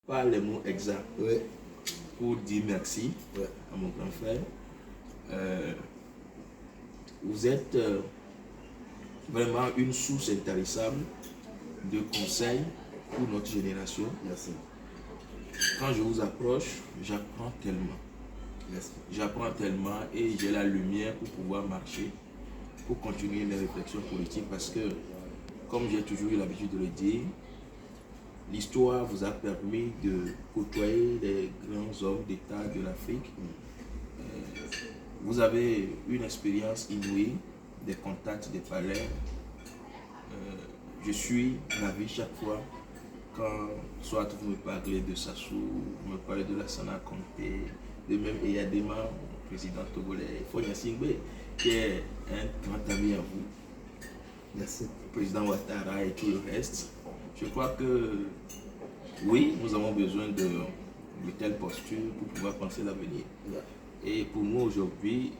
pas les mots exacts Ouais. pour dire merci Ouais. à mon grand frère. Vous êtes vraiment une source intarissable de conseils pour notre génération. Merci. Quand je vous approche, j'apprends tellement. Merci. J'apprends tellement et j'ai la lumière pour pouvoir marcher, pour continuer les réflexions politiques parce que, comme j'ai toujours eu l'habitude de le dire, l'histoire vous a permis de côtoyer les grands hommes d'État de l'Afrique. Vous avez une expérience inouïe, des contacts, des palais. Je suis ravi chaque fois quand soit vous me parlez de Sassou, vous me parlez de Lassana Conté, de même Eyadema, président togolais, Fonia Singbe, qui est un grand ami à vous. Merci. Président Ouattara et tout le reste. Je crois que oui, nous avons besoin de telles postures pour pouvoir penser l'avenir. Ouais. Et pour moi aujourd'hui,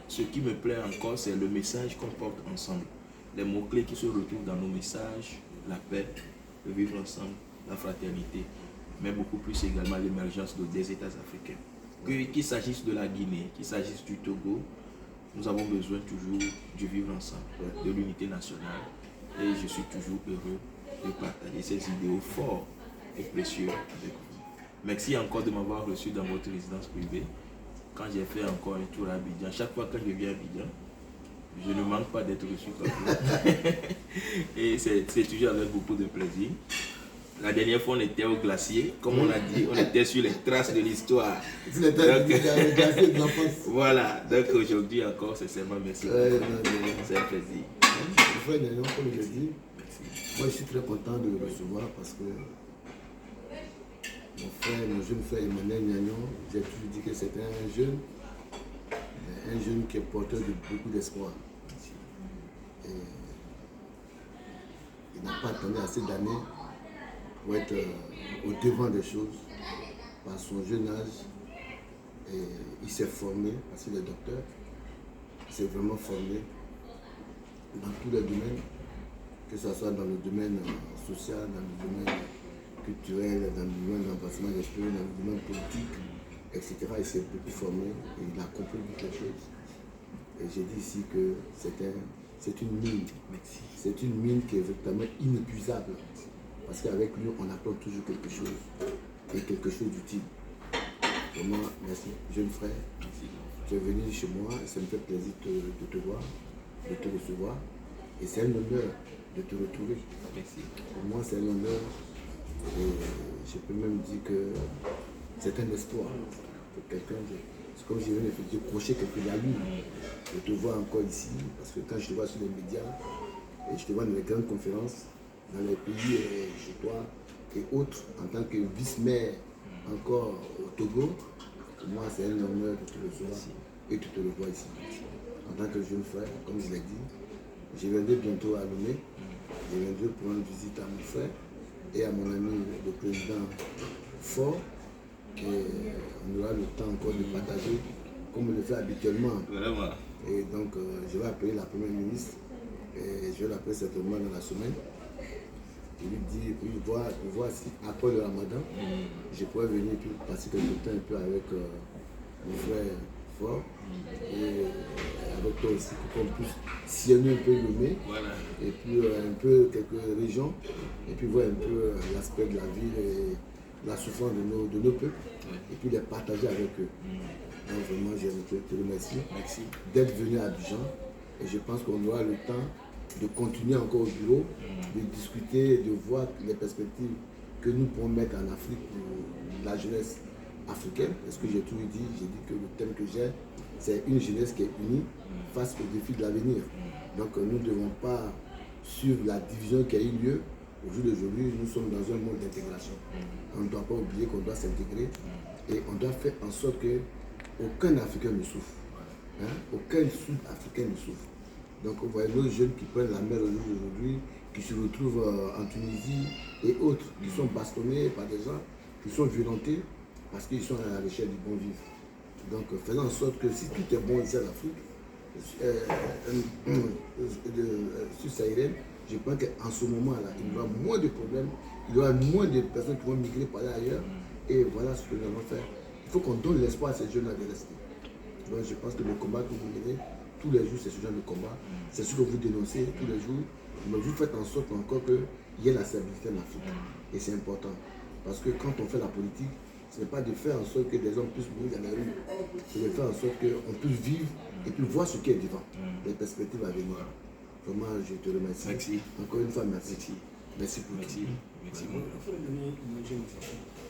ce qui me plaît encore, c'est le message qu'on porte ensemble. Les mots-clés qui se retrouvent dans nos messages, la paix, le vivre ensemble, la fraternité, mais beaucoup plus également l'émergence des États africains. Qu'il s'agisse de la Guinée, qu'il s'agisse du Togo, nous avons besoin toujours du vivre ensemble, de l'unité nationale. Et je suis toujours heureux de partager ces idéaux forts et précieux avec vous. Merci encore de m'avoir reçu dans votre résidence privée. Quand j'ai fait encore un tour à Abidjan, chaque fois que je viens à Abidjan, je ne manque pas d'être reçu par vous. Et c'est toujours avec beaucoup de plaisir. La dernière fois, on était au glacier. Comme on a dit, on était sur les traces de l'histoire. Voilà. Donc aujourd'hui encore, c'est seulement merci. C'est un plaisir. Frère Nagnon, comme je l'ai dit, moi je suis très content de le recevoir parce que mon jeune frère Emmanuel Nagnon, j'ai toujours dit que c'était un jeune qui est porteur de beaucoup d'espoir. Et il n'a pas attendu assez d'années pour être au devant des choses. Par son jeune âge, et il s'est formé, parce qu'il est docteur, il s'est vraiment formé dans tous les domaines, que ce soit dans le domaine social, dans le domaine culturel, dans le domaine de l'emplacement des choses, dans le domaine politique, etc. Il s'est beaucoup formé et il a compris beaucoup de choses. Et j'ai dit ici que c'est une mine. C'est une mine qui est véritablement inépuisable. Parce qu'avec lui, on apprend toujours quelque chose et quelque chose d'utile. Vraiment, merci, jeune frère. Tu es venu chez moi et ça me fait plaisir de te voir, de te recevoir. Et c'est un honneur de te retrouver. Merci. Pour moi, c'est un honneur. Et je peux même dire que c'est un espoir pour quelqu'un. C'est comme si je venais de crocher quelque chose à lui. De te voir encore ici, parce que quand je te vois sur les médias, et je te vois dans les grandes conférences, dans les pays chez toi et autres, en tant que vice-maire encore au Togo, pour moi c'est un honneur de te recevoir et de te revoir ici. En tant que jeune frère, comme je l'ai dit, je viendrai bientôt à Lomé, je viendrai pour rendre visite à mon frère et à mon ami le président Fort, et on aura le temps encore de partager comme on le fait habituellement. Vraiment. Et donc je vais appeler la première ministre, et je vais l'appeler certainement dans la semaine. Je lui dis, pour voir si après le ramadan, je pourrais venir puis passer quelque temps un peu avec mon frère Fort et avec toi aussi pour qu'on puisse sillonner un peu Lomé, Voilà. et puis un peu quelques régions, et puis voir un peu l'aspect de la ville et la souffrance de nos peuples, et puis les partager avec eux. Donc vraiment, je te remercie. Merci. D'être venu à Abidjan, et je pense qu'on aura le temps de continuer encore au bureau, de discuter, de voir les perspectives que nous pourrons mettre en Afrique pour la jeunesse africaine. Parce que j'ai toujours dit, j'ai dit que le thème que j'ai, c'est une jeunesse qui est unie face aux défis de l'avenir. Donc nous ne devons pas suivre la division qui a eu lieu. Au jour d'aujourd'hui, nous sommes dans un monde d'intégration. On ne doit pas oublier qu'on doit s'intégrer et on doit faire en sorte que aucun Africain ne souffre. Aucun Sud-Africain ne souffre. Donc vous voyez nos jeunes qui prennent la mer aujourd'hui, qui se retrouvent en Tunisie et autres, qui sont bastonnés par des gens, qui sont violentés parce qu'ils sont à la recherche du bon vivre. Donc faisons en sorte que si tout est bon ici en Afrique, sud-sahélienne, Je pense qu'en ce moment-là, il y aura moins de problèmes, il y aura moins de personnes qui vont migrer par là ailleurs. Et voilà ce que nous allons faire. Il faut qu'on donne l'espoir à ces jeunes-là de rester. Donc je pense que le combat que vous menez, tous les jours, c'est ce genre de combat. C'est ce que vous dénoncez tous les jours. Mais vous faites en sorte encore qu'il y ait la stabilité en Afrique. Et c'est important. Parce que quand on fait la politique, ce n'est pas de faire en sorte que des hommes puissent mourir dans la rue. C'est de faire en sorte qu'on puisse vivre et puis voir ce qui est devant. Les perspectives à venir. Vraiment, je te remercie. Merci. Encore une fois, merci. Merci pour Merci. tout. Merci. Il faut donner une image.